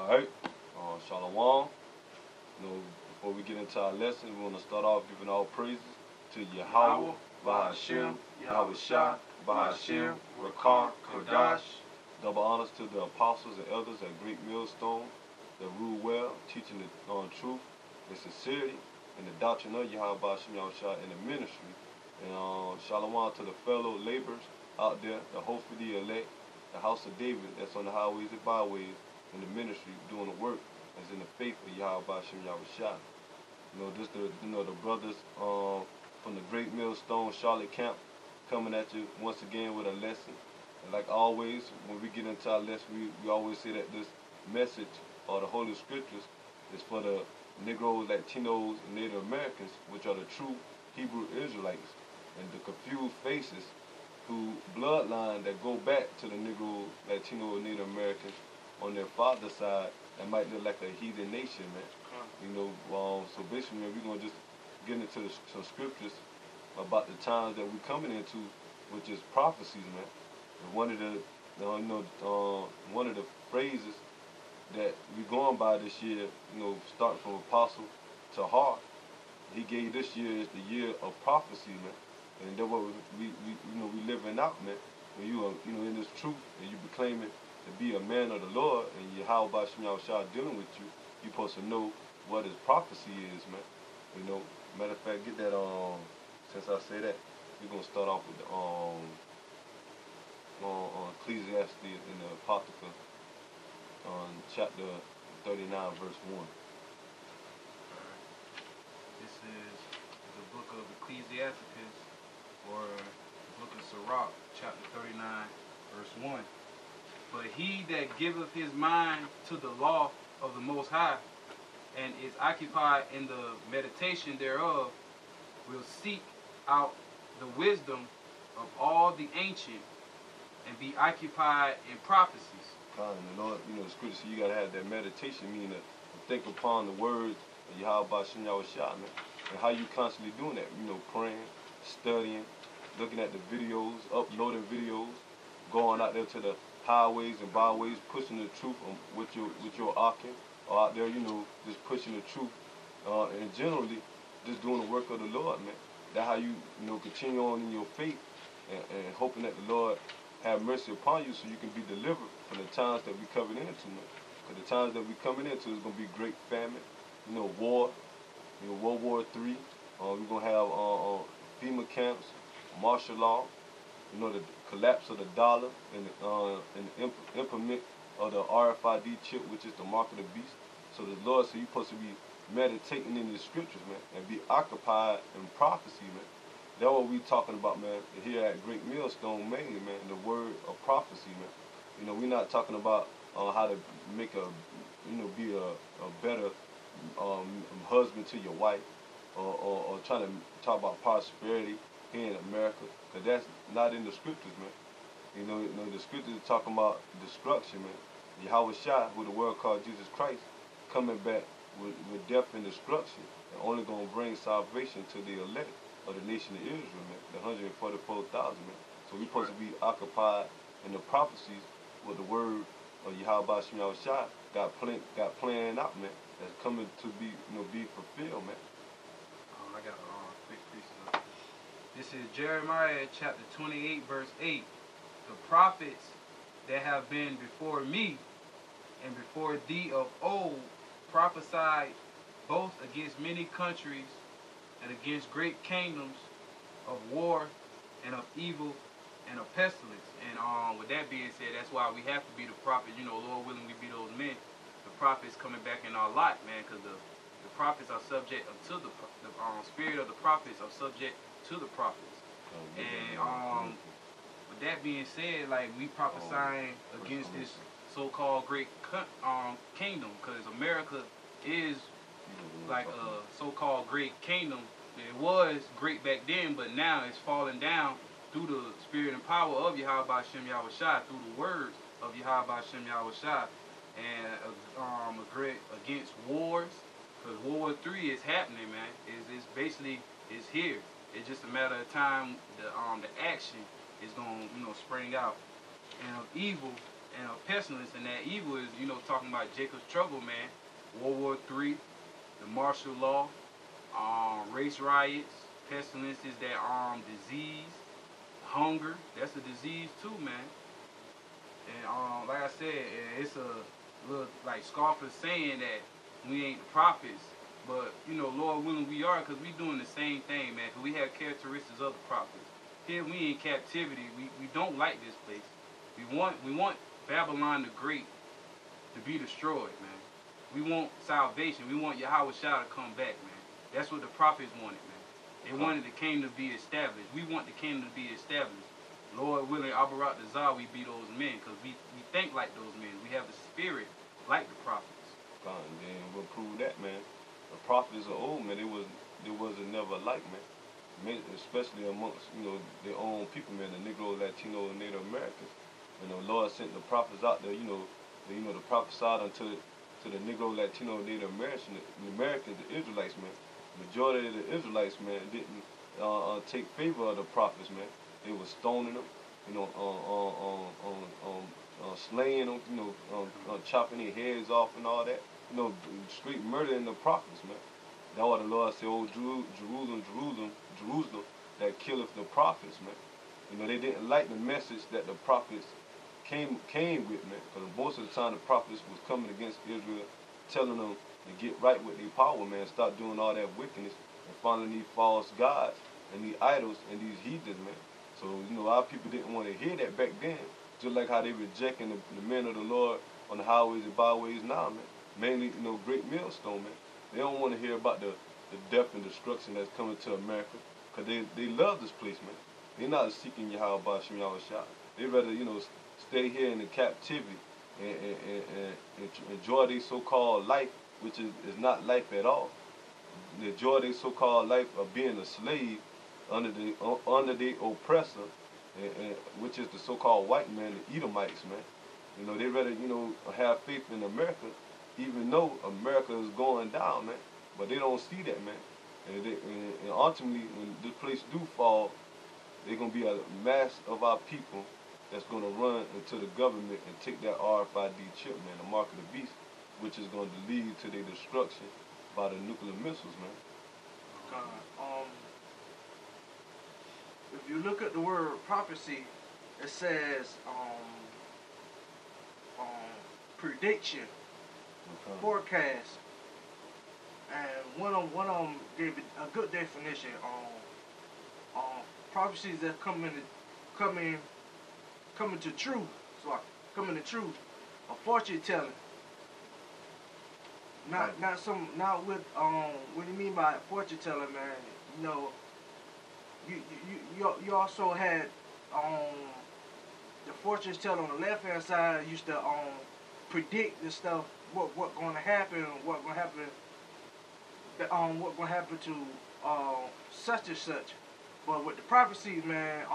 Alright, Shalom. Before we get into our lesson, we want to start off giving all praises to Yahweh, Bahashim, Yahweh Shah, Bahashim, Rakar, Kodash. Double honors to the apostles and elders at Great Millstone that rule well, teaching the truth and sincerity and the doctrine of Yahweh Bahashim, Yahweh Shah in the ministry. And Shalom to the fellow laborers out there, the hopefully elect, the house of David that's on the highways and byways in the ministry doing the work as in the faith of Yahweh Bahashim, Yahweh Shah. The brothers from the Great Millstone Charlotte camp coming at you once again with a lesson. And like always, when we get into our lesson, we always say that this message or the Holy Scriptures is for the Negroes, Latinos, and Native Americans, which are the true Hebrew Israelites, and the confused faces who bloodline that go back to the Negro, Latino, and Native Americans on their father's side that might look like a heathen nation, man. So basically, man, we're gonna just get into some scriptures about the times that we're coming into, which is prophecies, man. And one of the phrases that we're going by this year, starting from apostle to heart, he gave this year is the year of prophecy, man. And that's what we living out, man. When you are, in this truth, and you be claiming to be a man of the Lord, and Yahweh Bahashim Yahweh Shah dealing with you, you're supposed to know what his prophecy is, man. Matter of fact, get that, since I say that, we're going to start off with the, Ecclesiastes in the Apocrypha, chapter 39, verse 1. This is the book of Ecclesiastes, or the book of Sirach, chapter 39, verse 1. But he that giveth his mind to the law of the Most High, and is occupied in the meditation thereof, will seek out the wisdom of all the ancient, and be occupied in prophecies. And the Lord, the scripture, you got to have that meditation, meaning to think upon the words of Yahweh Bahashim Yahweh Shah, man. And how you constantly doing that, praying, studying, looking at the videos, uploading videos, going out there to the highways and byways, pushing the truth with your arking, or out there, just pushing the truth, and generally just doing the work of the Lord, man. That's how you, continue on in your faith and hoping that the Lord have mercy upon you so you can be delivered from the times that we coming into, man. Because the times that we coming into is going to be great famine, war, World War III. We're going to have FEMA camps, martial law, the collapse of the dollar and the implement of the RFID chip, which is the mark of the beast. So the Lord said you're supposed to be meditating in the scriptures, man, and be occupied in prophecy, man. That's what we talking about, man, here at Great Millstone mainly, man, the word of prophecy, man. We're not talking about how to make be a better husband to your wife, or trying to talk about prosperity here in America, because that's not in the scriptures, man. The scriptures are talking about destruction, man. Yahweh Shah, who the world called Jesus Christ, coming back with death and destruction, and only going to bring salvation to the elect of the nation of Israel, man, the 144,000, man. So we're supposed to be occupied in the prophecies with the word of Yahweh Bahashim Yahweh Shah got playing out, man, that's coming to be fulfilled, man. I got a quick piece. This is Jeremiah chapter 28, verse 8. The prophets that have been before me and before thee of old prophesied both against many countries and against great kingdoms, of war and of evil and of pestilence. And with that being said, that's why we have to be the prophets. Lord willing, we be those men. The prophets coming back in our lot, man, because the prophets are subject to the spirit of the prophets are subject to the prophets. And with that being said, like, we prophesying against this so-called great kingdom, because America is like a so-called great kingdom. It was great back then, but now it's falling down through the spirit and power of Yahweh Bahashim Yahweh Shah, through the words of Yahweh Bahashim Yahweh Shah, and against wars, because World War III is happening, man. It's basically here. It's just a matter of time. The action is going, spring out, and of evil and a pestilence, and that evil is, you know, talking about Jacob's trouble, man. World War III, the martial law, race riots, pestilences, that disease, hunger. That's a disease too, man. And like I said, it's a little like scoffers saying that we ain't the prophets, but you know, Lord willing, we are, because we doing the same thing, man. Because we have characteristics of the prophets. Here we in captivity. We don't like this place. We want Babylon the Great to be destroyed, man. We want salvation. We want Yahweh Shah to come back, man. That's what the prophets wanted, man. They wanted the kingdom to be established. We want the kingdom to be established. Lord willing, Abarat the Zah, we be those men, because we think like those men. We have the spirit like the prophets. And then we'll prove that, man. The prophets are old, man. They wasn't never like, man. Especially amongst, you know, their own people, man, the Negro, Latino, and Native Americans. And the Lord sent the prophets out there, the prophets out unto the Negro, Latino, Native Americans, the Israelites, man. Majority of the Israelites, man, didn't take favor of the prophets, man. They were stoning them, you know, slaying them, you know, chopping their heads off and all that. You know, straight murdering the prophets, man. That's why the Lord said, "Oh, Jerusalem, Jerusalem, Jerusalem, that killeth the prophets," man. You know, they didn't like the message that the prophets came with, man. Because most of the time the prophets was coming against Israel, telling them to get right with their power, man. Stop doing all that wickedness and following these false gods and these idols and these heathens, man. So, you know, our people didn't want to hear that back then. Just like how they rejecting the men of the Lord on the highways and byways now, man. Mainly, you know, Great Millstone, man. They don't want to hear about the death and destruction that's coming to America, because they love this place, man. They're not seeking Yahweh Bashim Yahweh Shah. They rather, you know, stay here in the captivity and enjoy their so-called life, which is not life at all. They enjoy their so-called life of being a slave under the oppressor, which is the so-called white man, the Edomites, man. You know, they rather, you know, have faith in America, even though America is going down, man. But they don't see that, man. And ultimately, when this place do fall, there's going to be a mass of our people that's going to run into the government and take that RFID chip, man, the mark of the beast, which is going to lead to their destruction by the nuclear missiles, man. If you look at the word prophecy, it says prediction, forecast, and one of them gave it a good definition on prophecies that coming to truth. So coming to truth, a fortune telling. Not with what do you mean by fortune telling, man? You know, you also had the fortune teller on the left hand side used to predict the stuff, what going to happen, what going to happen to such and such. But with the prophecies, man,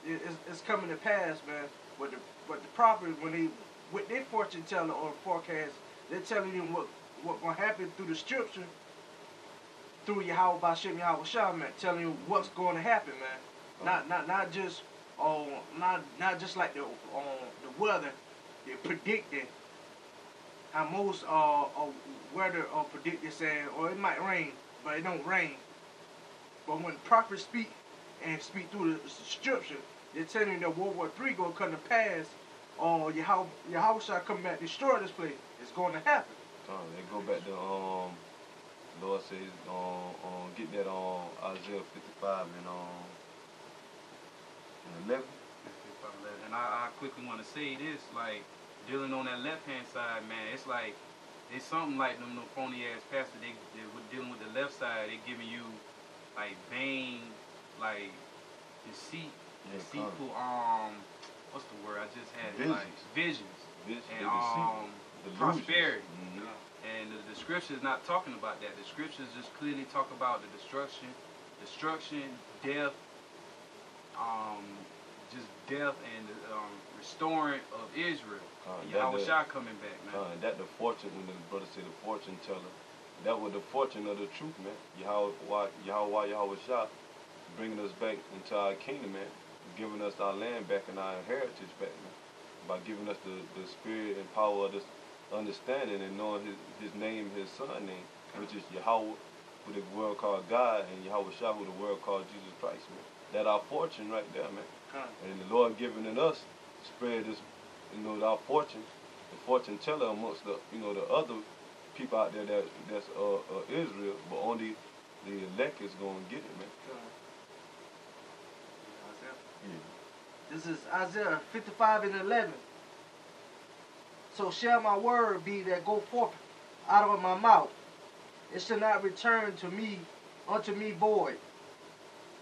it's coming to pass, man. But the prophet, when they with their fortune teller or forecast, they're telling you what going to happen through the scripture, through Yahweh Bashim Yahweh Shah, man, telling you what's going to happen, man. Not just like the weather. They're predicting how most weather predicted saying, or it might rain, but it don't rain. But when prophets speak through the scripture, they're telling you that World War III going to come to pass, or Yahweh Shah come back destroy this place. It's going to happen. They go back to Lord says get that Isaiah 55 and 11. And I quickly want to say this, like dealing on that left hand side, man. It's like it's something like them phony ass pastors. They dealing with the left side. They giving you like vain, like deceitful. What's the word? I just had it, like visions and prosperity. Mm-hmm. And the scripture is not talking about that. The scriptures just clearly talk about the destruction, death, just death and restoring of Israel. Yahweh Shah coming back, man. That the fortune, when the brother said the fortune teller, that was the fortune of the truth, man. Yahweh Shah bringing us back into our kingdom, man. Giving us our land back and our heritage back, man. by giving us the spirit and power of this understanding and knowing his name, his son name, which is Yahweh, who the world called God, and Yahweh Shah, who the world called Jesus Christ, man. That our fortune right there, man. And the Lord giving in us spread this, our fortune, the fortune teller amongst the, the other people out there that's Israel, but only the elect is gonna get it, man. Yeah. This is Isaiah 55:11. So shall my word be that go forth out of my mouth. It shall not return to me unto me void,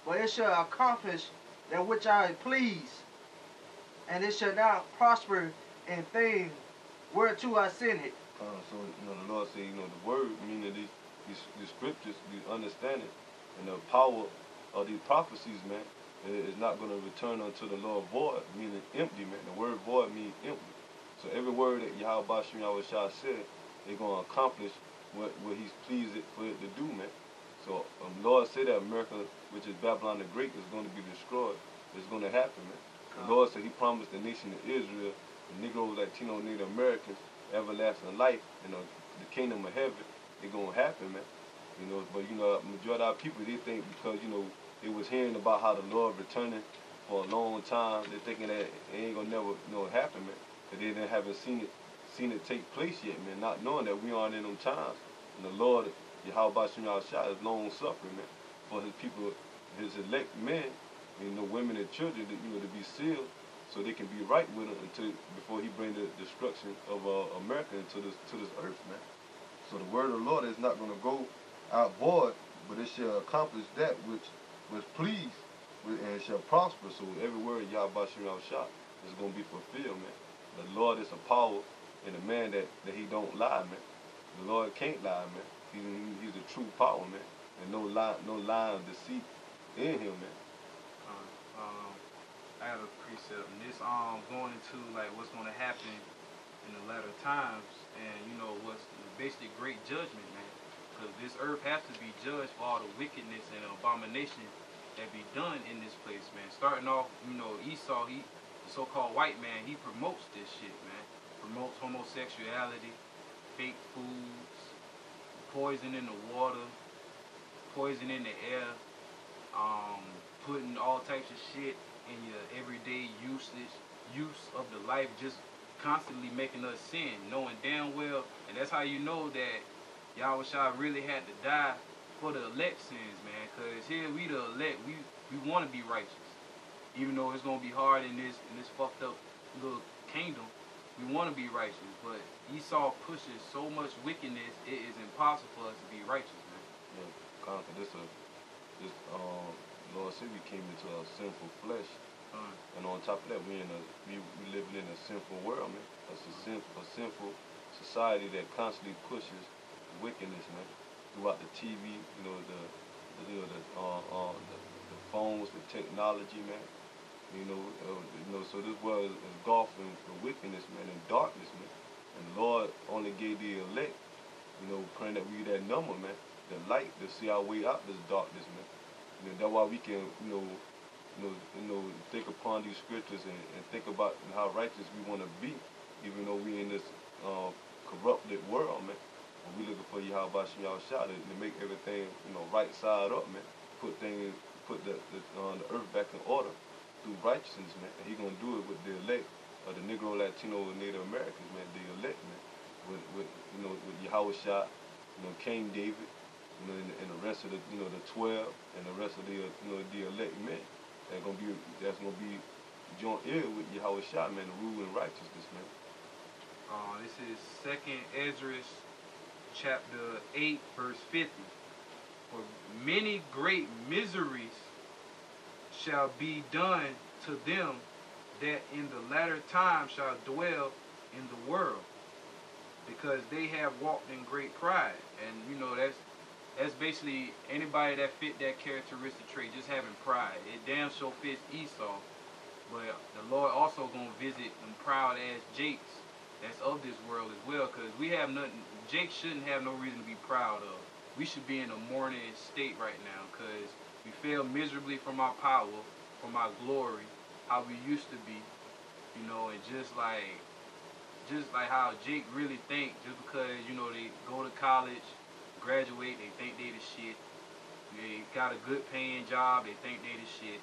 but it shall accomplish that which I please, and it shall not prosper in thing whereto I send it. So the Lord said, the word, meaning these scriptures, the understanding, and the power of these prophecies, man, is not going to return unto the Lord void, meaning empty, man. The word void means empty. So every word that Yahweh Bashim Yahweh Shah said, they're going to accomplish what he's pleased for it to do, man. So Lord said that America, which is Babylon the Great, is going to be destroyed. It's going to happen, man. The Lord said he promised the nation of Israel, the Negro, Latino, Native Americans, everlasting life, the kingdom of heaven. It's going to happen, man. But majority of our people, they think because, they was hearing about how the Lord returning for a long time, they're thinking that it ain't going to never, happen, man. That they haven't seen it take place yet, man, not knowing that we aren't in them times. And the Lord, Yahweh Bashim Yahweh Shah, is long suffering, man, for his people, his elect men, women and children, to be sealed, so they can be right with him before he bring the destruction of America to this earth, man. So the word of the Lord is not going to go out void, but it shall accomplish that which was pleased, and it shall prosper. So every word Yahweh Bashim Yahweh Shah is going to be fulfilled, man. The Lord is a power in a man that he don't lie, man. The Lord can't lie, man. He's a true power, man, and no lie and deceit in him, man. I have a precept, and this going into like what's going to happen in the latter times, and what's basically great judgment, man. Because this earth has to be judged for all the wickedness and abomination that be done in this place, man. Starting off, Esau, the so-called white man, he promotes this shit, man. Promotes homosexuality, fake foods, poison in the water, poison in the air, putting all types of shit in your everyday use of the life, just constantly making us sin, knowing damn well, and that's how you know that Yahweh Shah really had to die for the elect sins, man, because here we the elect, we want to be righteous, even though it's going to be hard in this fucked up little kingdom. We want to be righteous, but Esau pushes so much wickedness, it is impossible for us to be righteous, man. Yeah, conquer this Lord said we came into a sinful flesh, and on top of that, we living in a sinful world, man. It's a sinful society that constantly pushes wickedness, man. Throughout the TV, the phones, the technology, man. So this world is engulfed in wickedness, man, and darkness, man. And the Lord only gave the elect, praying that we that number, man, the light to see our way out this darkness, man. That's why we can, think upon these scriptures and think about how righteous we want to be, even though we in this corrupted world, man. And we looking for Yahweh Bashim Yahweh Shah to make everything, right side up, man. Put the earth back in order through righteousness, man. And he gonna do it with the elect, the Negro, Latino, and Native Americans, man. The elect, man. With Yahweh Shah, King David. And the rest of the 12 and the rest of the elect men that's gonna be joint heir with Yahweh Shah, man, to rule in righteousness, man. This is 2nd Ezra chapter 8 verse 50. For many great miseries shall be done to them that in the latter time shall dwell in the world, because they have walked in great pride. And that's basically anybody that fit that characteristic trait, just having pride. It damn sure fits Esau. But the Lord also going to visit them proud ass Jakes that's of this world as well, because we have nothing. Jake shouldn't have no reason to be proud of. We should be in a mourning state right now, because we fail miserably from our power, from our glory, how we used to be. You know, and just like how Jake really think, just because, you know, they go to college, graduate, they think they the shit. They got a good paying job, they think they the shit.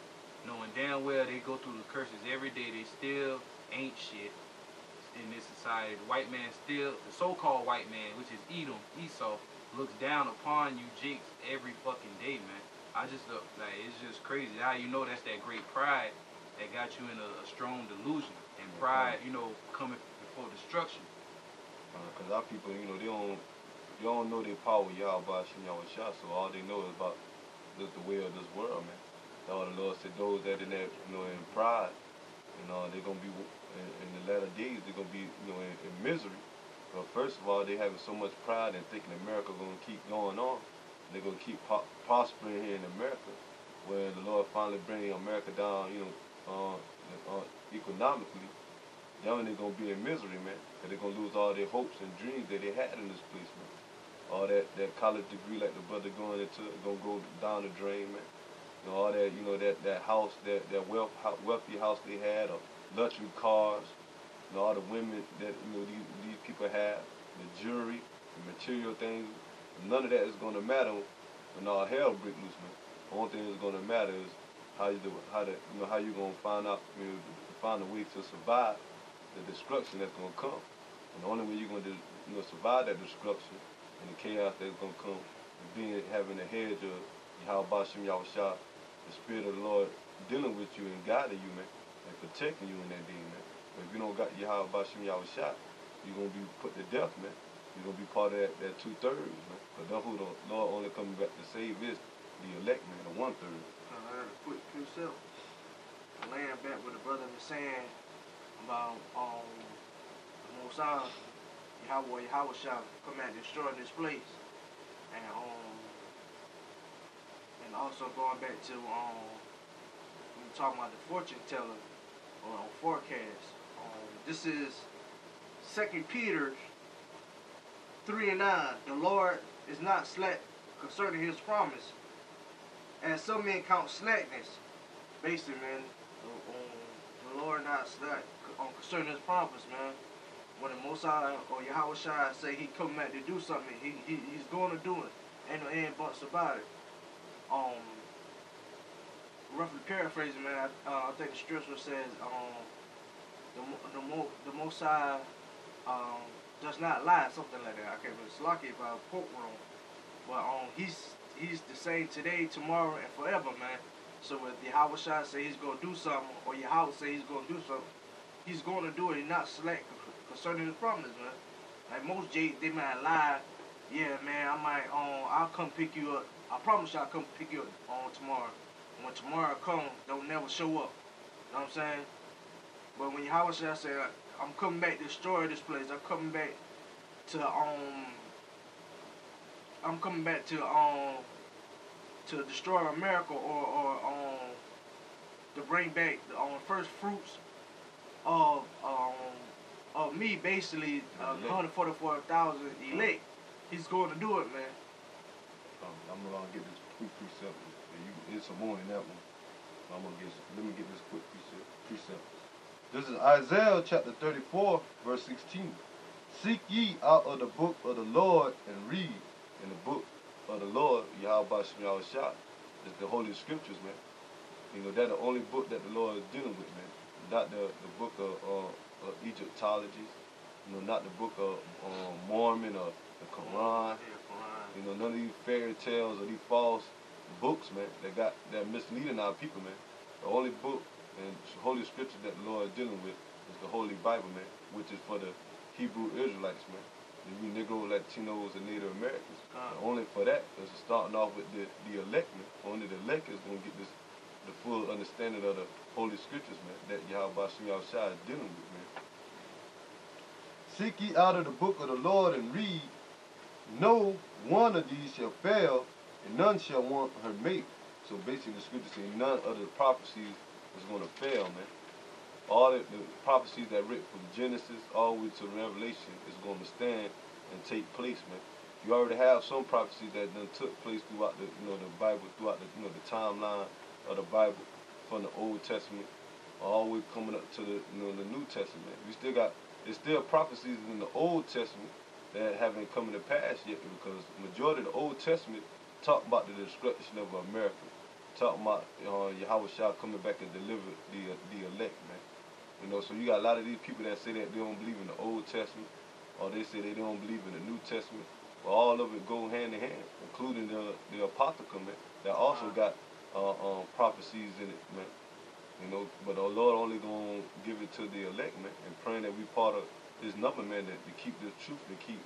Knowing damn well they go through the curses every day, they still ain't shit in this society. The white man still, the so-called white man, which is Esau, looks down upon you Jakes every fucking day, man. I just look like, it's just crazy how you know that's that great pride that got you in a strong delusion. And pride, you know, coming before destruction. Because our people, you know, they don't know their power, Yahweh Shem Yahushua, so all they know is about just the way of this world, man. All the Lord said those that in that, you know, in pride, you know, they're gonna be in the latter days, they're gonna be, you know, in misery. But first of all, they having so much pride and thinking America gonna keep going on. They're gonna keep prospering here in America, where the Lord finally bring America down, you know, economically. Then they're gonna be in misery, man. Cause they're gonna lose all their hopes and dreams that they had in this place, man. All that college degree, like the brother going into, gonna go down the drain, man. You know, all that, you know, that house, that wealthy house they had, or luxury cars, you know, all the women that, you know, these people have, the jewelry, the material things. None of that is gonna matter when all hell breaks loose, man. The only thing that's gonna matter is how you gonna find out, you know, find a way to survive the destruction that's gonna come. And the only way you're gonna, you know, survive that destruction and the chaos that's gonna come is having a hedge of Yahweh Shem Yahushua, the Spirit of the Lord dealing with you and guiding you, man, and protecting you in that day, man. But if you don't got Yahweh Shem Yahushua, you're gonna be put to death, man. You're gonna be part of that 2/3, man. But that's who the Lord only coming back to save is the elect, man, the 1/3. Quick yourself. Laying back with the brother was saying about the Most High, Yahweh shall come and destroy this place, and also going back to we were talking about the fortune teller or forecast. This is 2 Peter 3:9. The Lord is not slack concerning His promise, as some men count slackness. Basically, man, the Lord not slack concerning His promise, man. When the Most High or Yahweh Shai say He come back to do something, He's going to do it. Ain't no end buts about it. Roughly paraphrasing, man, I think the scripture says, the Most High does not lie, something like that. I can't remember. It's lucky if I quote wrong, but He's the same today, tomorrow, and forever, man. So if Yahweh Shai say He's gonna do something, or Yahweh say He's gonna do something, He's gonna do it. He's not slack concerning His promise, man. Like most J's, they might lie. Yeah, man, I'll come pick you up. I promise you I'll come pick you up tomorrow. When tomorrow comes, don't never show up. You know what I'm saying? But when Yahweh Shai say, I'm coming back to destroy this place, I'm coming back to destroy America, or to bring back the first fruits of me, basically 144,000 elect. He's going to do it, man. I'm gonna get this quick precept. It's some more in that one. Let me get this quick precept. This is Isaiah chapter 34, verse 16. Seek ye out of the book of the Lord and read in the book of the Lord, Yahweh Shem Yahushua. It's the Holy Scriptures, man. You know, that's the only book that the Lord is dealing with, man. Not the book of Egyptology. You know, not the book of Mormon or the Quran. You know, none of these fairy tales or these false books, man, that misleading our people, man. The only book and Holy Scripture that the Lord is dealing with is the Holy Bible, man, which is for the Hebrew Israelites, man. You Negro, Latinos, and Native Americans. Only for that, because it's starting off with the elect, man. Only the elect is going to get the full understanding of the Holy Scriptures, man, that Yahweh Shem Yahushua is dealing with, man. Seek ye out of the book of the Lord and read. No one of these shall fail, and none shall want her mate. So basically the scripture says none of the prophecies is going to fail, man. All the prophecies that written from Genesis all the way to Revelation is going to stand and take place, man. You already have some prophecies that done took place throughout the Bible, throughout the timeline of the Bible from the Old Testament always coming up to the New Testament. There's still prophecies in the Old Testament that haven't come to pass yet, because the majority of the Old Testament talk about the destruction of America, talking about Yahweh Shah coming back and deliver the elect, man. So you got a lot of these people that say that they don't believe in the Old Testament, or they say they don't believe in the New Testament. But all of it go hand in hand, including the Apocrypha, man, that also got prophecies in it, man. But the Lord only gonna give it to the elect, man, and praying that we part of His number, man, that to keep this truth, to keep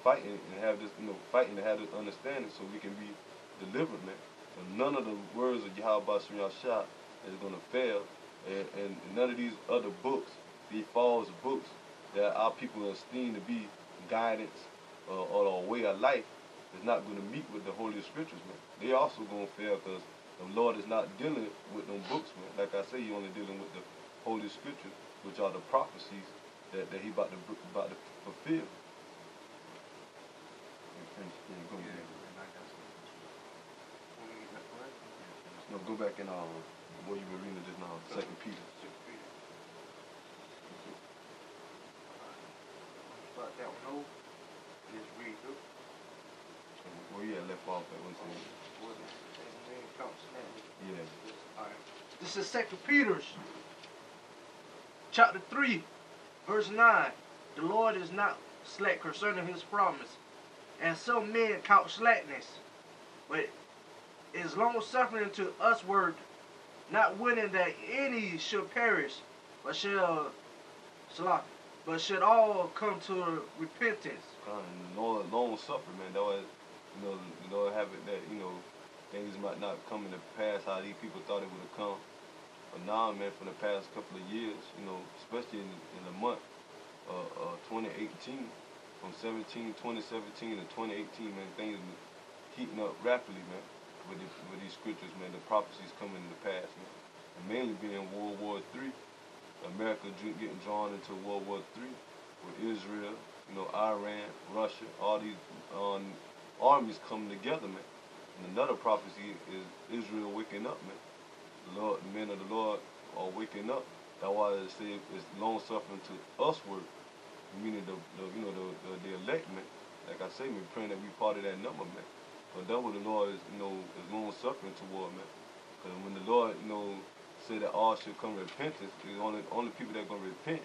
fighting and have this, fighting to have this understanding, so we can be delivered, man. And none of the words of Yahweh Shah is gonna fail, and none of these other books, these false books that our people esteem to be guidance or a way of life, is not gonna meet with the Holy Scriptures, man. They also gonna fail, because the Lord is not dealing with them books, man. Like I say, He only dealing with the Holy Scriptures, which are the prophecies that He about to fulfill. No, go back and what you were reading just now, 2 Peter. Start that one over. Just read through. Where you at left off at one thing? Yeah. Alright. This is 2 Peter, chapter 3, verse 9. The Lord is not slack concerning His promise, and some men count slackness, but is long suffering to usward, not willing that any should perish, but should all come to repentance. Long suffering, man. That was, the Lord have it that, things might not come into pass how these people thought it would have come. But now, man, for the past couple of years, especially in the month of 2018, from 2017 to 2018, man, things been heating up rapidly, man, with these scriptures, man, the prophecies coming into pass, man. And mainly being World War III, America getting drawn into World War III with Israel, Iran, Russia, all these armies coming together, man. And another prophecy is Israel waking up, man. The men of the Lord are waking up. That's why it says it's long suffering to usward, meaning the elect, man. Like I say, man, praying that we part of that number, man. But that's what the Lord is, is long suffering toward, man. Because when the Lord, say that all should come to repentance, the only people that are gonna repent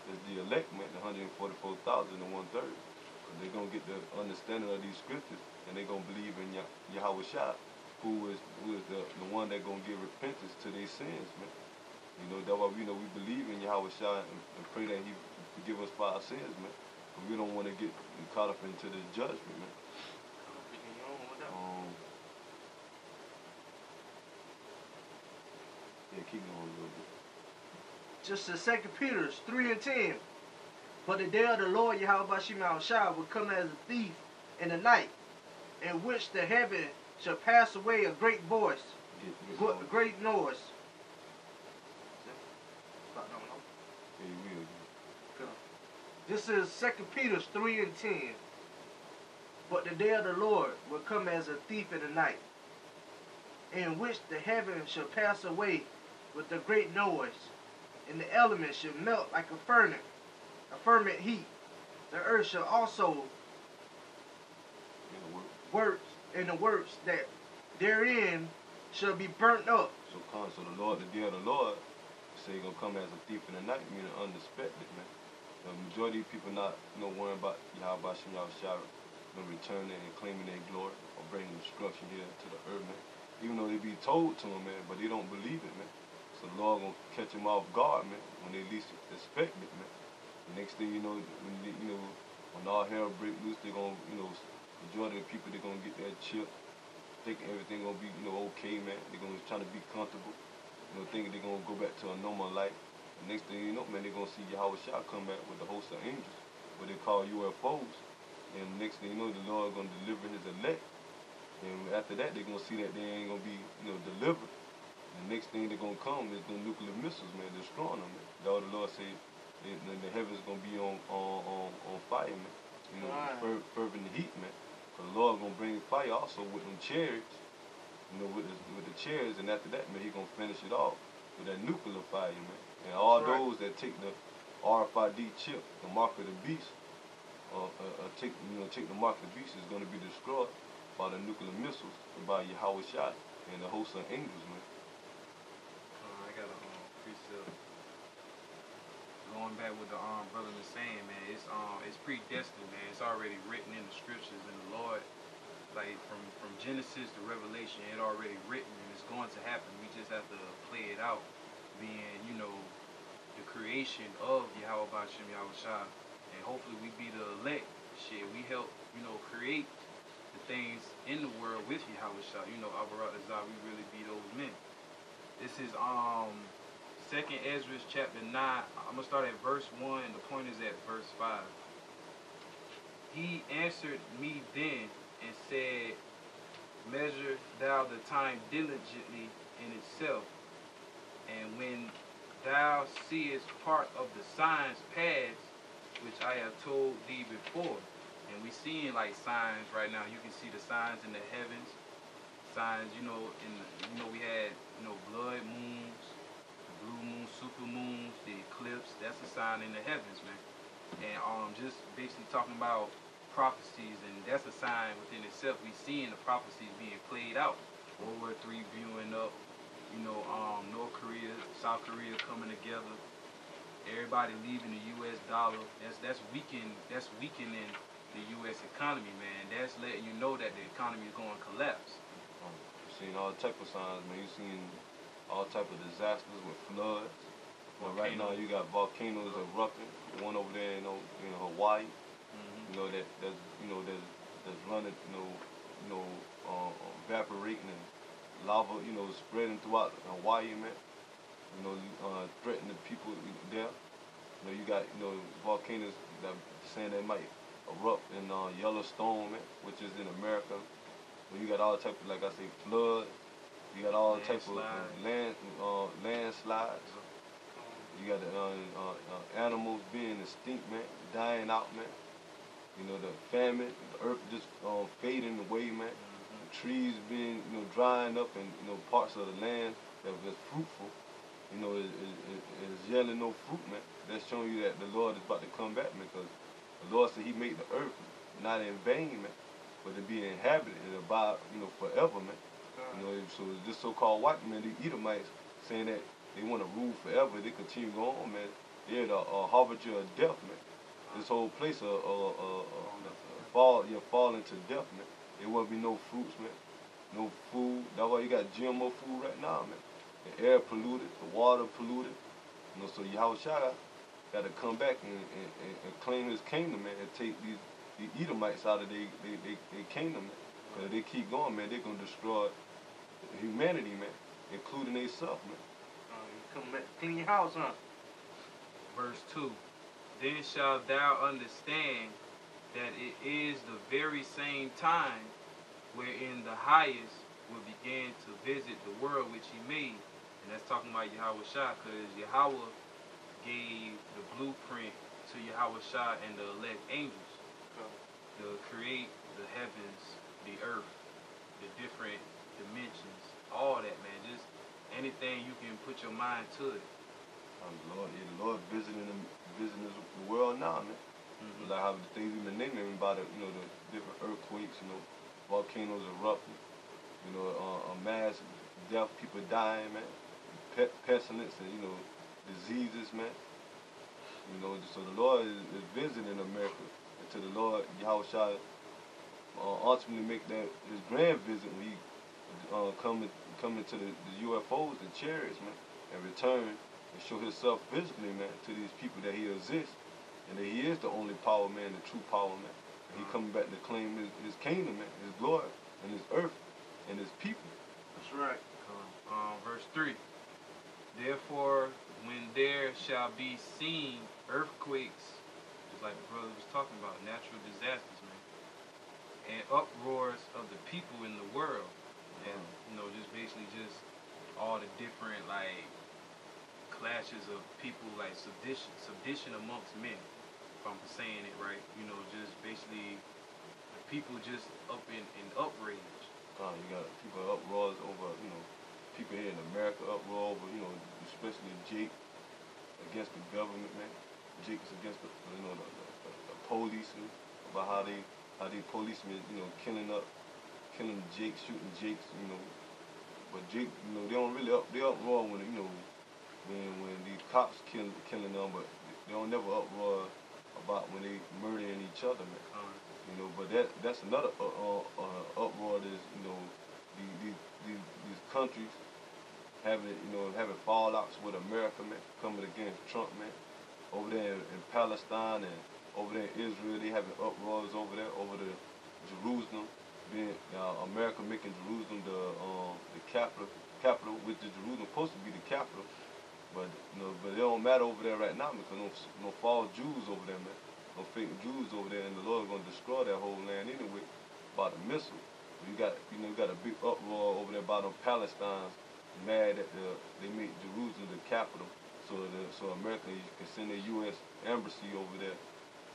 is the elect, man, the 144,000 and 1/3. They're going to get the understanding of these scriptures, and they're going to believe in Yahweh Shah, who is the one that's going to give repentance to their sins, man. That's why we believe in Yahweh Shah and pray that He forgive us for our sins, man. But we don't want to get caught up into this judgment, man. Yeah, keep going a little bit. Just as 2 Peter 3 and 10. For the day of the Lord Yahweh Shah will come as a thief in the night, in which the heaven shall pass away a great voice, a great noise. This is 2 Peter 3 and 10. But the day of the Lord will come as a thief in the night, in which the heaven shall pass away with a great noise, and the elements shall melt like a fervent heat. The earth shall also in the works that therein shall be burnt up. So the Lord, the day of the Lord, say He's gonna come as a thief in the night, meaning unexpected, man. The majority of people not worrying about Yahweh Shah returning and claiming their glory or bringing destruction here to the earth, man. Even though they be told to them, man, but they don't believe it, man. So the Lord gonna catch them off guard, man, when they least expect it, man. The next thing you know, when all hell break loose, they're gonna, majority of the people, they're gonna get that chip, thinking everything gonna be, okay, man. They're gonna try to be comfortable, thinking they're gonna go back to a normal life. The next thing you know, man, they're gonna see Yahweh Shah come back with the host of angels, what they call UFOs. And the next thing you know, the Lord gonna deliver His elect. And after that, they're gonna see that they ain't gonna be, delivered. The next thing they're gonna come is the nuclear missiles, man, destroying them, man. That's what the Lord said. The heavens gonna be on fire, man. Fervent heat, man. Cause the Lord gonna bring fire also with them chariots, with the chariots, and after that, man, He gonna finish it off with that nuclear fire, man. And all That's right. those that take the RFID chip, the mark of the beast, take the mark of the beast is going to be destroyed by the nuclear missiles and by Yahweh Shai and the host of angels, man. I got a precept. Going back with the brother was saying, man, it's predestined, man. It's already written in the scriptures, and the Lord, like from Genesis to Revelation, it already written, and it's going to happen. We just have to play it out, being, the creation of Yahweh Ba'Shem Yahweh Shai, and hopefully we be the elect. Shit, we help, create the things in the world with Yahweh Shai. Abarat Azah, we really be those men. This is 2nd Ezra chapter 9. I'm going to start at verse 1, and the point is at verse 5. He answered me then and said, measure thou the time diligently in itself, and when thou seest part of the signs pass, which I have told thee before. And we seeing like signs right now. You can see the signs in the heavens. Signs, we had, blood moons, blue moons, super moons, the eclipse. That's a sign in the heavens, man. And just basically talking about prophecies, and that's a sign within itself. We seeing the prophecies being played out. World War III viewing up, North Korea, South Korea coming together. Everybody leaving the U.S. dollar. That's weakening the U.S. economy, man. That's letting you know that the economy is going to collapse. You've seen all type of signs, man. You've seen all type of disasters with floods. But right now you got volcanoes erupting. The one over there, in Hawaii. Mm-hmm. That's running, evaporating and lava, spreading throughout Hawaii, man. Threatening the people there. You got, volcanoes that saying they might erupt in Yellowstone, man, which is in America. You got all type of, like I say, floods. You got all type of landslides. You got the animals being extinct, man, dying out, man. The famine, the earth just fading away, man. The trees being, drying up, and parts of the land that was fruitful, is yelling no fruit, man. That's showing you that the Lord is about to come back, man, because the Lord said He made the earth not in vain, man, but to be inhabited and abide, forever, man. So this so-called white man, the Edomites, saying that they want to rule forever, they continue going on, man. They're the harbinger of death, man. This whole place fall into death, man. There won't be no fruits, man. No food. That's why you got GMO food right now, man. The air polluted, the water polluted. So Yahweh Shai got to come back and claim His kingdom, man, and take these Edomites out of their kingdom, man. Because if they keep going, man, they're going to destroy humanity, man, including themselves, man. Come back, clean your house, huh? Verse 2. Then shalt thou understand that it is the very same time wherein the highest will begin to visit the world which He made. And that's talking about Yahweh Shai, because Yahweh gave the blueprint to Yahweh Shai and the elect angels to create the heavens, the earth, the different dimensions, all that, man. Just anything you can put your mind to it. The Lord visiting the world now, man. Mm-hmm. Like how the things we've been naming about it, the different earthquakes, volcanoes erupting, a mass death, people dying, man, pestilence and diseases, man. So the Lord is visiting America until the Lord Yahweh Shai ultimately make that His grand visit when He come into the UFOs and chariots, man, and return and show Himself physically, man, to these people that He exists and that He is the only power, man, the true power, man. And He coming back to claim His kingdom, man, His glory and His earth and His people. That's right. Verse 3. Therefore, when there shall be seen earthquakes, just like the brother was talking about, natural disasters, man, and uproars of the people in the world, and just basically just all the different clashes of people, like sedition amongst men, if I'm saying it right, just basically the people just up in outrage. You got people uproars over, people here in America uproar over, especially Jake, against the government, man. Jake is against the policemen, about how they policemen, killing Jake, shooting Jakes, But Jake, they don't really they uproar when when these cops killing them, but they don't never uproar about when they murdering each other, man. But that's another uproar is these countries having fallouts with America, man, coming against Trump, man. Over there in Palestine and over there in Israel, they having uproars over there, over the Jerusalem, being America making Jerusalem the capital, which is Jerusalem supposed to be the capital, but but it don't matter over there right now because no false Jews over there, man, no fake Jews over there, and the Lord is gonna destroy that whole land anyway by the missile. You got a big uproar over there by them Palestinians mad that they made Jerusalem the capital. So America can send a U.S. embassy over there,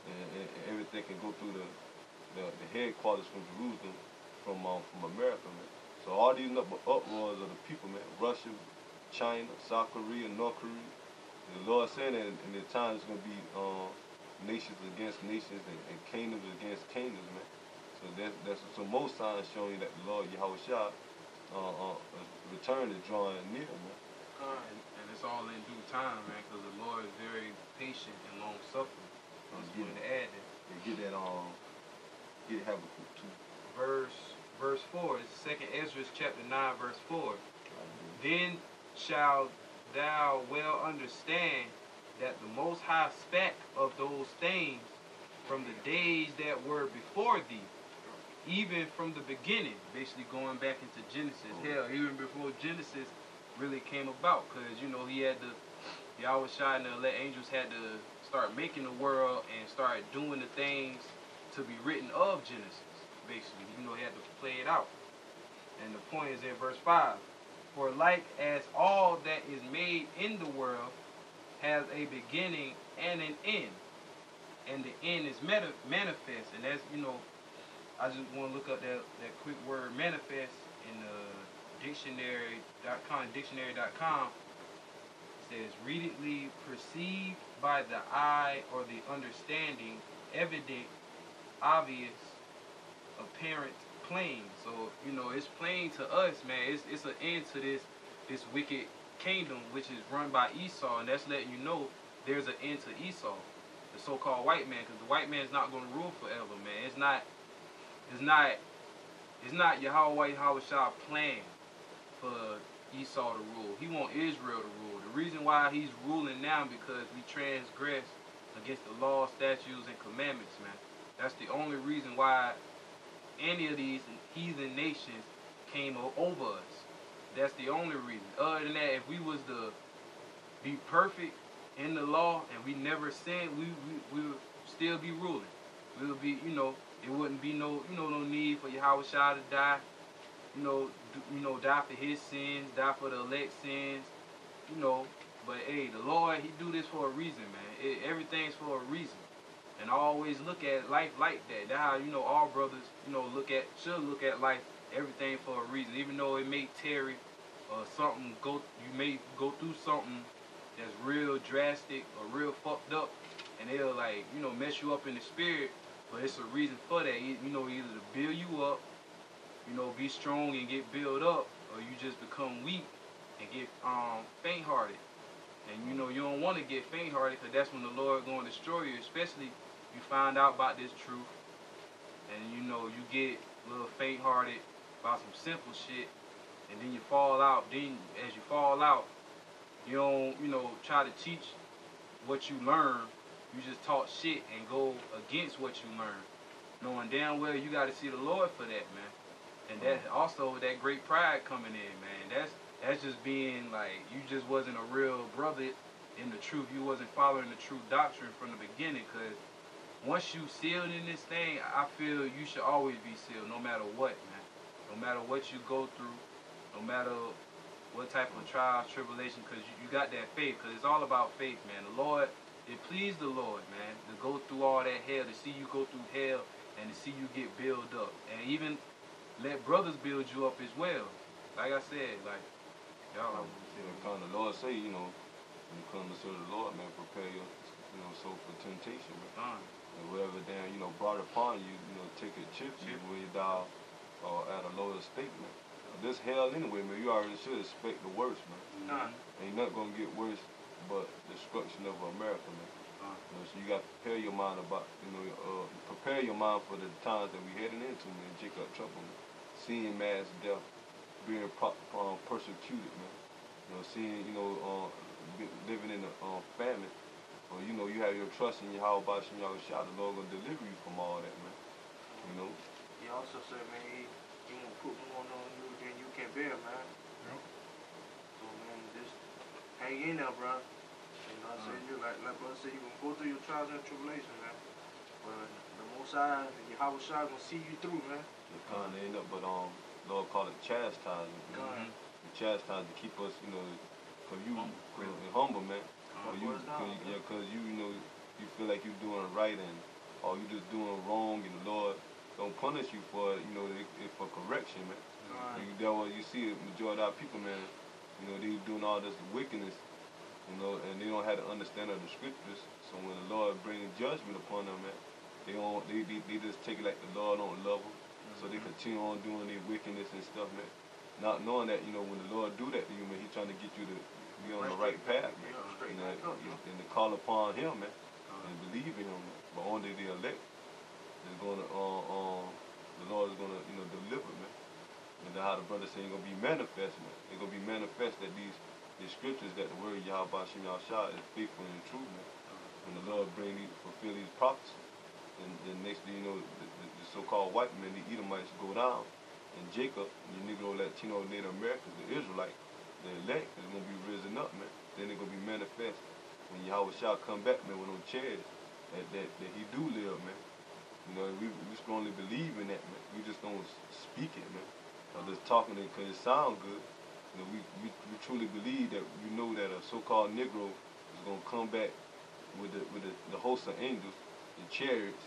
and everything can go through the headquarters from Jerusalem, from America, man. So all these uproars of the people, man. Russia, China, South Korea, North Korea. The Lord saying that in the time it's gonna be nations against nations and kingdoms against kingdoms, man. So most signs showing that the Lord Yahweh Shah return is drawing near, man. And it's all in due time, man, because the Lord is very patient and long-suffering. I just wanted to add that. Get Habakkuk 2. Verse 4, it's 2nd Ezra chapter 9, verse 4. Then shalt thou well understand that the Most High spake of those things from the days that were before thee, even from the beginning, basically going back into Genesis. Hell, even before Genesis really came about, because he had Yahweh Shai and the elect angels had to start making the world and start doing the things to be written of Genesis. Basically, he had to play it out. And the point is in verse 5. For like as all that is made in the world has a beginning and an end, and the end is manifest, and that's I just want to look up that quick word manifest in dictionary.com. It says readily perceived by the eye or the understanding, evident, obvious, apparent, plain. So it's plain to us, man. It's an end to this wicked kingdom which is run by Esau, and that's letting you know there's an end to Esau, the so-called white man, because the white man is not going to rule forever, man. It's not Yahweh Shah plan for Esau to rule. He want Israel to rule. The reason why he's ruling now because we transgress against the law, statutes, and commandments, man. That's the only reason why any of these heathen nations came over us. That's the only reason. Other than that, if we was to be perfect in the law and we never sinned, we would still be ruling. We would be, it wouldn't be no need for Yahweh Shah to die. Die for his sins, die for the elect sins. But hey, the Lord, he do this for a reason, man. Everything's for a reason. And I always look at life like that. That's how, all brothers, should look at life, everything for a reason. Even though it may tarry or something, you may go through something that's real drastic or real fucked up, and it'll mess you up in the spirit, but it's a reason for that. Either to build you up, be strong and get built up, or you just become weak and get faint-hearted. And you don't want to get faint-hearted, because that's when the Lord going to destroy you, especially you find out about this truth, and you get a little faint-hearted about some simple shit, and then you fall out. Then as you fall out, you don't try to teach what you learn. You just talk shit and go against what you learn, knowing damn well you got to see the Lord for that, man. And that also that great pride coming in, man. That's just being like you just wasn't a real brother in the truth. You wasn't following the true doctrine from the beginning. Because once you sealed in this thing, I feel you should always be sealed, no matter what, man. No matter what you go through, no matter what type of trials, tribulation, because you got that faith. Because it's all about faith, man. The Lord, it pleased the Lord, man, to go through all that hell, to see you go through hell, and to see you get built up, and even let brothers build you up as well. Like I said, like y'all. The Lord say, when you come to serve the Lord, man, prepare your, soul for temptation, man. And whatever damn, brought upon you, take it chip you when you down at a lower state, man. This hell anyway, man, you already should expect the worst, man. Ain't nothing gonna get worse but destruction of America, man. So you got to prepare your mind about, prepare your mind for the times that we heading into, man. Jacob trouble, man. Seeing mass death, being persecuted, man. Seeing, living in a famine. Or, you have your trust in your how about the Lord gonna deliver you from all that, man. He also said, man, he won't put more on you than you can bear, man. Yep. So, man, just hang in there, bro. I said, you like brother said, you gonna go through your trials and tribulations, man. But the Most High and Yahweh Shai gonna see you through, man. It kind of end up, but Lord call it chastising. Chastising to keep us, for you, humble, man. Because you feel like you're doing right and or you just doing wrong, and the Lord don't punish you for it, for correction, man. That's what you see the majority of our people, man. They doing all this wickedness. And they don't have the understanding of the scriptures. So when the Lord brings judgment upon them, man, they just take it like the Lord don't love them. So they continue on doing their wickedness and stuff, man. Not knowing that, when the Lord do that to you, man, He's trying to get you to be on the right path, man. And to call upon Him, man, and believe in Him, man. But only the elect is gonna, the Lord is gonna, deliver, man. And that's how the brother saying gonna be manifest, man. It's gonna be manifest that the scriptures that the word Yahweh Shem Yahshua is faithful and true, man. When the Lord fulfill these prophecies, and then next thing you know, the so-called white men, the Edomites go down, and Jacob, the Negro, Latino, Native Americans, the Israelite, the elect is gonna be risen up, man. Then they're gonna be manifest when Yahweh shall come back, man, with no chairs, that He do live, man. We strongly believe in that, man. We just don't speak it, man. I'm just talking it because it sounds good. We truly believe that that a so-called Negro is gonna come back with the host of angels, the chariots,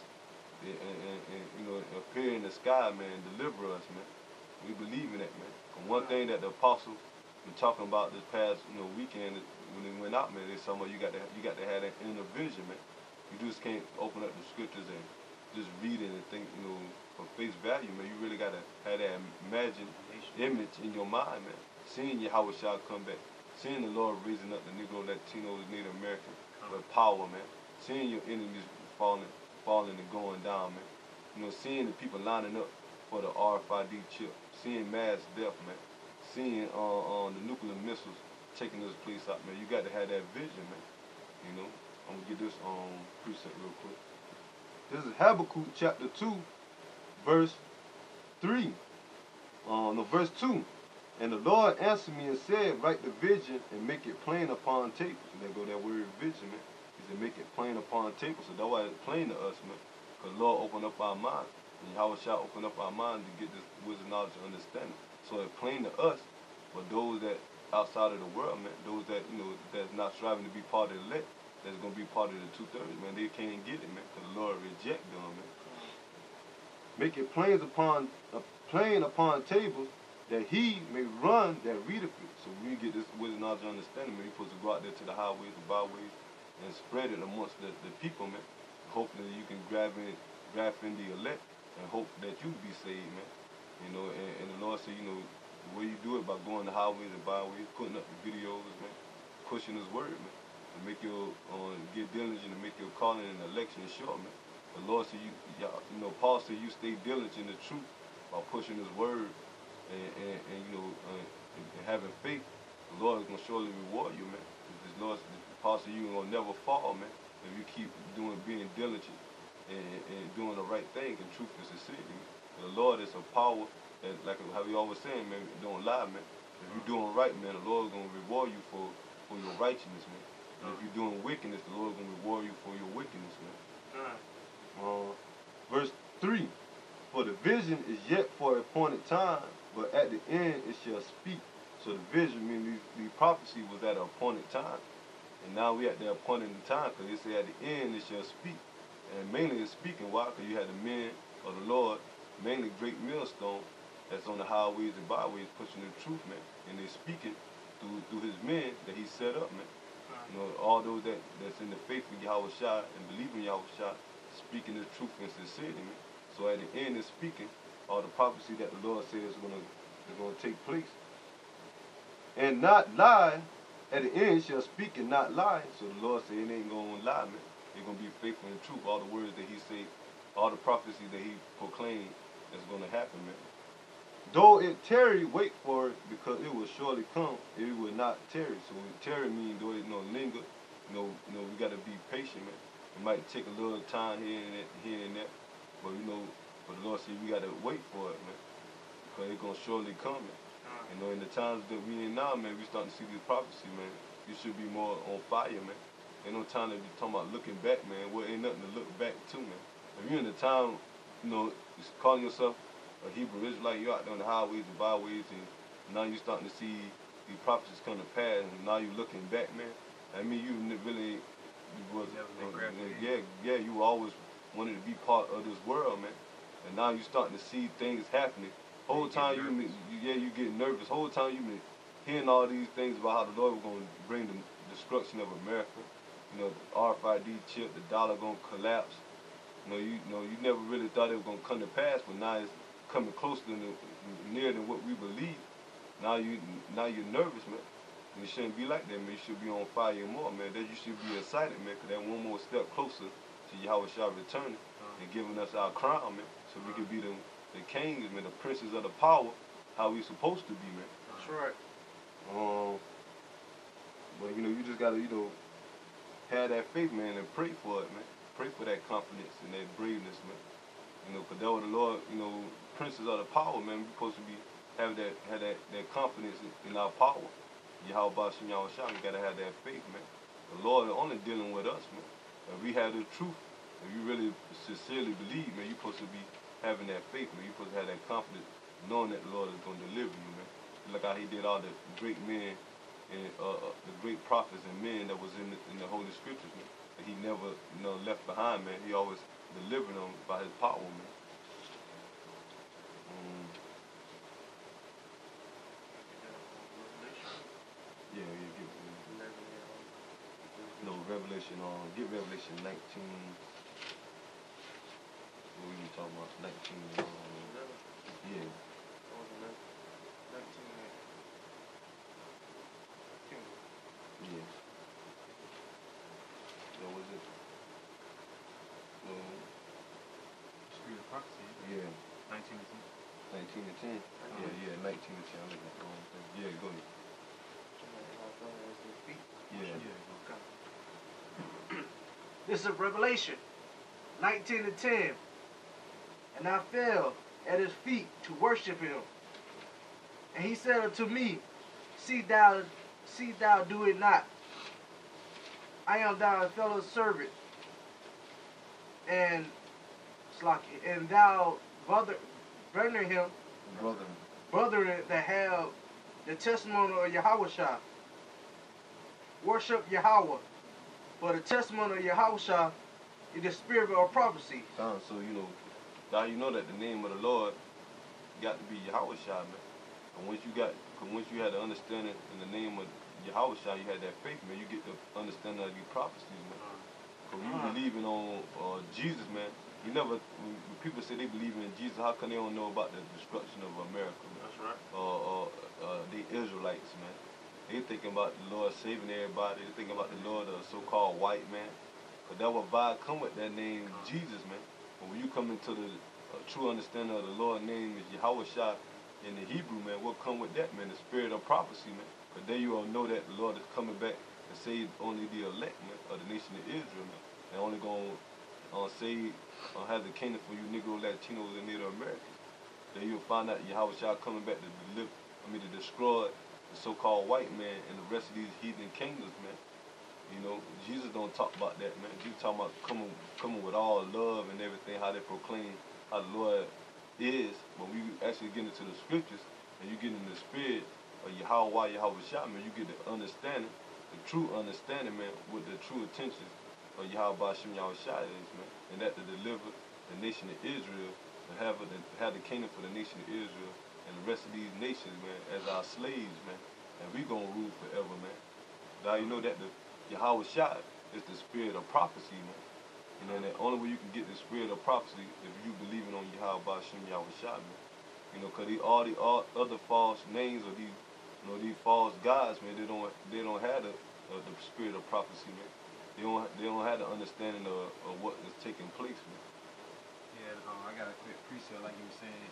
and appear in the sky, man, and deliver us, man. We believe in that, man. And one thing that the apostle been talking about this past weekend when they went out, man, they said, you got to have that inner vision, man. You just can't open up the scriptures and just read it and think for face value, man. You really got to have that imagined image in your mind, man. Seeing Yahweh shall come back. Seeing the Lord raising up the Negro, Latinos, Native Americans with power, man. Seeing your enemies falling and going down, man. Seeing the people lining up for the RFID chip. Seeing mass death, man. Seeing the nuclear missiles taking this place out, man. You got to have that vision, man. I'm going to get this precept real quick. This is Habakkuk chapter 2, verse 3. Verse 2. And the Lord answered me and said, write the vision and make it plain upon tables. And there go that word vision, man. He said, make it plain upon tables. So that's why it's plain to us, man. Because the Lord opened up our mind. And Yahweh shall open up our mind to get this wisdom, knowledge, and understanding. So it's plain to us, but those that outside of the world, man, those that, that's not striving to be part of the elect, that's going to be part of the 2/3, man, they can't get it, man, because the Lord reject them, man. Make it plain upon tables, that he may run that readeth it. So when you get this wisdom, knowledge, and understanding, man, you're supposed to go out there to the highways, the byways, and spread it amongst the people, man. Hopefully you can graft in the elect, and hope that you be saved, man. And the Lord said, the way you do it by going the highways and byways, putting up the videos, man, pushing His word, man, and make your get diligent and make your calling and election sure, man. The Lord said, Paul said, you stay diligent in the truth by pushing His word. And having faith, the Lord is gonna surely reward you, man. Paul said you ain't gonna never fall, man. If you keep being diligent and doing the right thing, and truth is the city. The Lord is a power that, like how we always saying, man, don't lie, man. If you're doing right, man, the Lord is gonna reward you for your righteousness, man. And if you're doing wickedness, the Lord is gonna reward you for your wickedness, man. Verse 3. For the vision is yet for a appointed time, but at the end it shall speak. So the vision, meaning the prophecy, was at an appointed time. And now we at the appointed time, because it said at the end it shall speak. And mainly it's speaking, why? Because you had the men of the Lord, mainly great millstone, that's on the highways and byways pushing the truth, man. And they're speaking through His men that He set up, man. You know, all those that's in the faith of Yahweh Shai and believe in Yahweh Shai, speaking the truth and sincerity, man. So at the end of speaking, all the prophecy that the Lord says is gonna take place. And not lie, at the end shall speak and not lie. So the Lord said it ain't gonna lie, man. It's gonna be faithful and true. All the words that he said, all the prophecy that he proclaimed is gonna happen, man. Though it tarry, wait for it, because it will surely come. It will not tarry. So tarry means though it linger. We gotta be patient, man. It might take a little time here and there, but but the Lord said we gotta wait for it, man, because it's gonna surely come, man. In the times that we in now, man, we starting to see this prophecy, man. You should be more on fire, man. Ain't no time to be talking about looking back, man. Well, ain't nothing to look back to, man. If you're in the town, calling yourself a Hebrew Israelite, you're out there on the highways and byways, and now you're starting to see these prophecies come to pass, and now you're looking back, man. I mean, you always wanted to be part of this world, man. And now you're starting to see things happening. Whole time you get nervous. Whole time you been hearing all these things about how the Lord was going to bring the destruction of America. The RFID chip, the dollar going to collapse. You never really thought it was going to come to pass, but now it's coming closer nearer than what we believe. Now you're nervous, man. And it shouldn't be like that, man. You should be on fire more, man. That you should be excited, man, because that one more step closer to Yahweh Shai returning and giving us our crown, man, so we can be the kings, man, the princes of the power, how we supposed to be, man. That's right. But you just gotta, have that faith, man, and pray for it, man. Pray for that confidence and that braveness, man. Because that was the Lord, princes of the power, man. We're supposed to be have that confidence in our power. Yahweh Bashim Yahweh Shai, we gotta have that faith, man. The Lord is only dealing with us, man. If we have the truth, if you really sincerely believe, man, you're supposed to be having that faith, man. You're supposed to have that confidence, knowing that the Lord is going to deliver you, man. Look how he did all the great men and the great prophets and men that was in the Holy Scriptures, man. That he never, left behind, man. He always delivered them by his power, man. Revelation, get Revelation 19. What were you talking about? 19. Yeah. 19. Yeah. What was it? Spirit of prophecy. Yeah. 19 to 10. 19 to 10. Yeah, 19 to 10. I'm looking at the wrong thing. Yeah, go ahead. Yeah. This is Revelation 19 to 10. And I fell at his feet to worship him. And he said unto me, See thou do it not. I am thy fellow servant, and thou brethren that have the testimony of Yahweh Shai. Worship Yahweh. For the testimony of Yahushua is the spirit of prophecy. So, now you know that the name of the Lord got to be Yahushua, man. And once you had the understanding in the name of Yahushua, you had that faith, man, you get the understanding of these prophecies, man. Because when you believing on Jesus, man, when people say they believe in Jesus, how come they don't know about the destruction of America, man? That's right. The Israelites, man. They thinking about the Lord saving everybody. They thinking about the Lord, the so-called white man. But that what vibe come with that name, Jesus, man. But when you come into the true understanding of the Lord's name is Yahweh Shai in the Hebrew, man, what come with that, man? The spirit of prophecy, man. But then you all know that the Lord is coming back and save only the elect, man, of the nation of Israel, man. And only going to save, have the kingdom for you Negro, Latinos, and Native Americans. Then you'll find out Yahweh Shai coming back to destroy the so-called white man and the rest of these heathen kingdoms, man. Jesus don't talk about that, man. Jesus talking about coming with all love and everything, how they proclaim how the Lord is. But when you actually get into the scriptures and you get in the spirit of Yahweh Shai, man, you get the understanding, the true understanding, man, what the true intentions of Yahweh Bashim Yahweh Shai is, man. And that to deliver the nation of Israel and have the kingdom for the nation of Israel and the rest of these nations, man, as our slaves, man. And we gonna rule forever, man. Now you know that Yahweh Shai is the spirit of prophecy, man. And then the only way you can get the spirit of prophecy if you believing on Yahweh Ba'Shem Yahweh Shai, man. You know, cause all other false names or these, you know, these false gods, man, they don't have the spirit of prophecy, man. They don't have the understanding of what is taking place, man. Yeah, I got a quick precept like you were saying.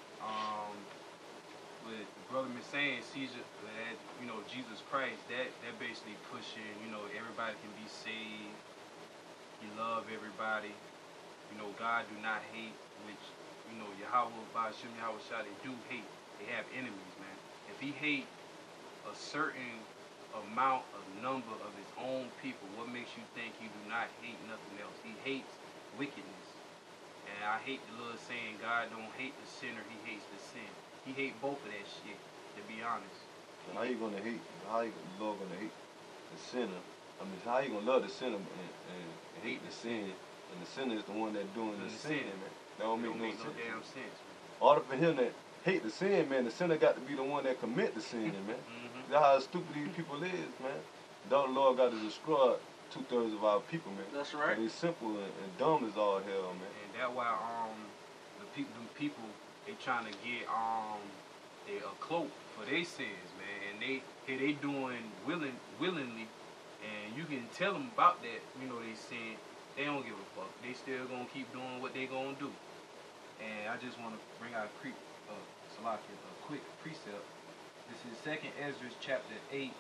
With the brother been saying, Caesar, that, you know, Jesus Christ, that basically pushing, you know, everybody can be saved. He love everybody. You know, God do not hate, which, you know, Yahweh Ba'Shem Yahweh Shai, they do hate. They have enemies, man. If he hate a certain amount of number of his own people, what makes you think he do not hate nothing else? He hates wickedness. And I hate the little saying, God don't hate the sinner, he hates the sin. He hate both of that shit, to be honest. So how you gonna hate? How you the Lord gonna hate the sinner? I mean, how you gonna love the sinner and hate the sin? And the sinner is the one that doing the sin, man. That don't make no sense. Damn sense, man. All for him that hate the sin, man, the sinner got to be the one that commit the sin, man. That's how stupid these people is, man. The Lord got to destroy 2/3 of our people, man. That's right. They simple and dumb as all hell, man. And that's why them people they trying to get a cloak for their sins, man. And they doing willingly, and you can tell them about that. You know, they sin. They don't give a fuck. They still gonna keep doing what they gonna do. And I just want to bring out a quick precept. This is 2nd Ezra chapter 8.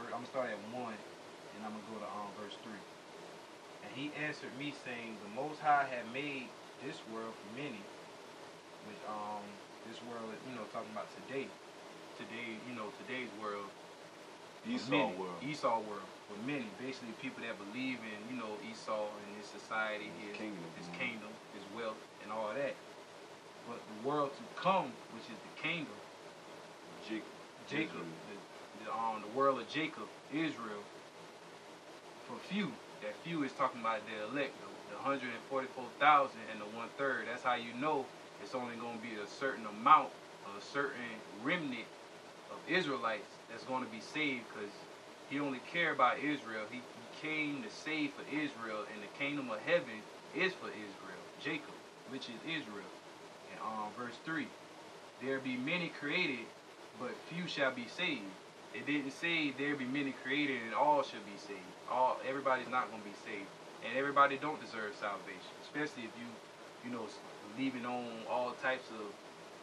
I'm gonna start at 1, and I'm gonna go to verse 3. And he answered me, saying, the Most High had made this world for many, which this world, you know, talking about today, you know, today's world, Esau world, for many, basically people that believe in, you know, Esau and his society, his kingdom, his wealth, and all that. But the world to come, which is the kingdom, Jacob, the world of Jacob, Israel, for few. That few is talking about the elect, the 144,000 and the 1/3. That's how you know it's only going to be a certain amount, a certain remnant of Israelites that's going to be saved, because he only cared about Israel. He came to save for Israel, and the kingdom of heaven is for Israel, Jacob, which is Israel. And verse 3, there be many created, but few shall be saved. It didn't say there be many created and all shall be saved. Everybody's not going to be saved, and everybody don't deserve salvation, especially if you know, believing on all types of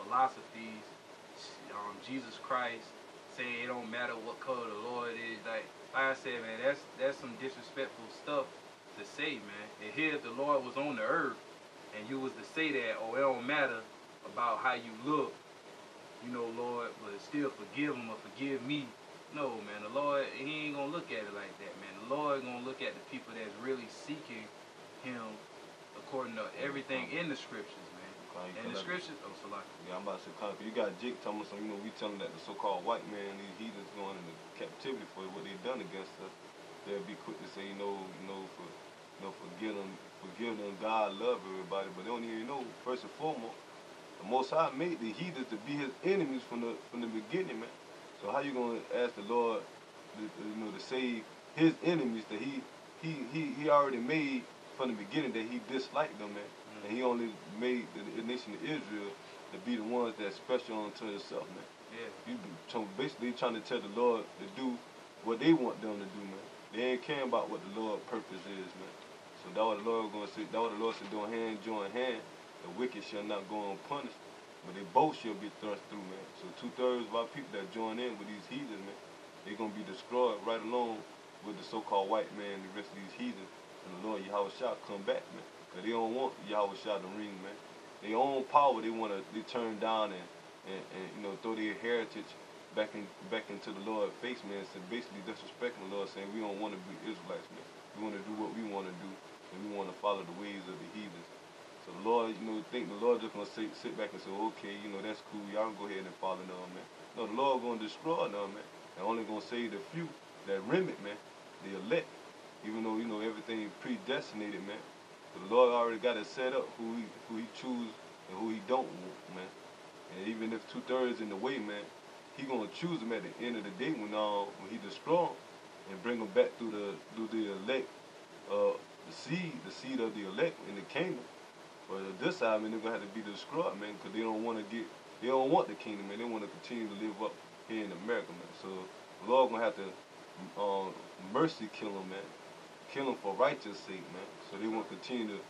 philosophies. Jesus Christ saying it don't matter what color the Lord is. Like I said, man, that's some disrespectful stuff to say, man. And here, if the Lord was on the earth, and you was to say that, oh, it don't matter about how you look, you know, Lord, but still forgive him or forgive me. No, man, the Lord, he ain't gonna look at it like that, man. The Lord gonna look at the people that's really seeking him according to everything in the scriptures, man. And the scriptures, yeah, I'm about to say, you got Jake telling us, you know, we telling that the so-called white man, these heathens going into captivity for what they done against us. They'll be quick to say, forgive them, God love everybody, but they don't even know, first and foremost, the Most High made the heathens to be his enemies from the beginning, man. So how you gonna ask the Lord, to save his enemies that he already made from the beginning, that he disliked them, man, and he only made the nation of Israel to be the ones that's special unto himself, man. Yeah. You basically trying to tell the Lord to do what they want them to do, man. They ain't caring about what the Lord's purpose is, man. So that what the Lord gonna say. That what the Lord said, doing hand join hand. The wicked shall not go unpunished, but they both shall be thrust through, man. So 2/3 of our people that join in with these heathens, man, they gonna be destroyed right along with the so-called white man and the rest of these heathens. And the Lord Yahweh Shai come back, man. Cause they don't want Yahweh Shai to ring, man. Their own power, they turn down and throw their heritage back into the Lord's face, man. So basically disrespecting the Lord, saying we don't want to be Israelites, man. We want to do what we want to do, and we want to follow the ways of the heathens. So the Lord, think the Lord just gonna sit back and say, okay, that's cool. Y'all go ahead and follow them, man. No, the Lord gonna destroy them, man. And only gonna save the few, that remnant, man, the elect. Even though everything predestinated, man. But the Lord already got it set up who he choose and who he don't want, man. And even if 2/3 in the way, man, he gonna choose them at the end of the day when he destroy them. and bring them back through the elect, the seed of the elect in the kingdom. But this side, man, they're gonna have to be destroyed, man, because they don't want the kingdom, man. They want to continue to live up here in America, man. So the Lord gonna have to mercy kill them, man. Kill them for righteous sake, man. So they won't continue to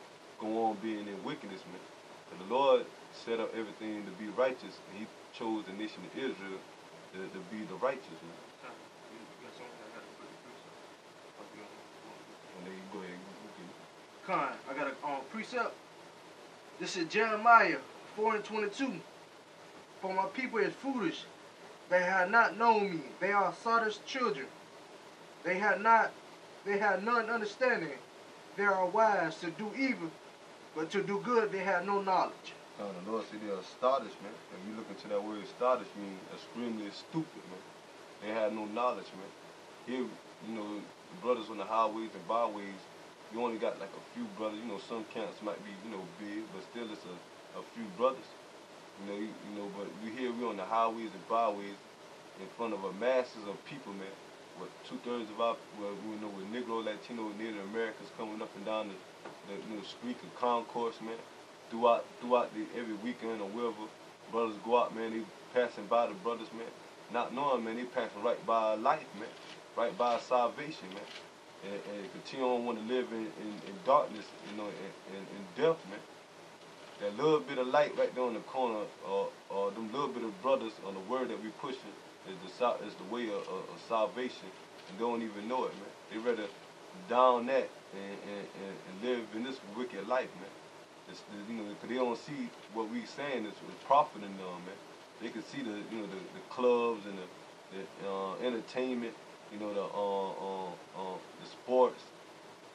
go on being in wickedness, man. And the Lord set up everything to be righteous, and He chose the nation of Israel to be the righteous, man. And then you go ahead and Con, I got a precept. This is Jeremiah 4:22. For my people is foolish. They have not known me. They are Sodom's children. They have none understanding. They are wise to do evil, but to do good they have no knowledge. The Lord said they are astonished, man. If you look into that word astonished, means extremely stupid, man. They have no knowledge, man. Here, the brothers on the highways and byways, you only got like a few brothers. Some camps might be, big, but still it's a few brothers. But we on the highways and byways in front of a masses of people, man. What 2/3 of our, with Negro, Latino, Native Americans coming up and down the street of concourse, man. Throughout every weekend or wherever, brothers go out, man. They passing by the brothers, man. Not knowing, man, they passing right by our life, man. Right by our salvation, man. And continue on want to live in darkness, in death, man. That little bit of light right there on the corner, or them little bit of brothers on the word that we pushing is the way of salvation, and they don't even know it, man. They rather down that and live in this wicked life, man. Because they don't see what we saying is profiting them, man. They can see the clubs and the entertainment, the sports,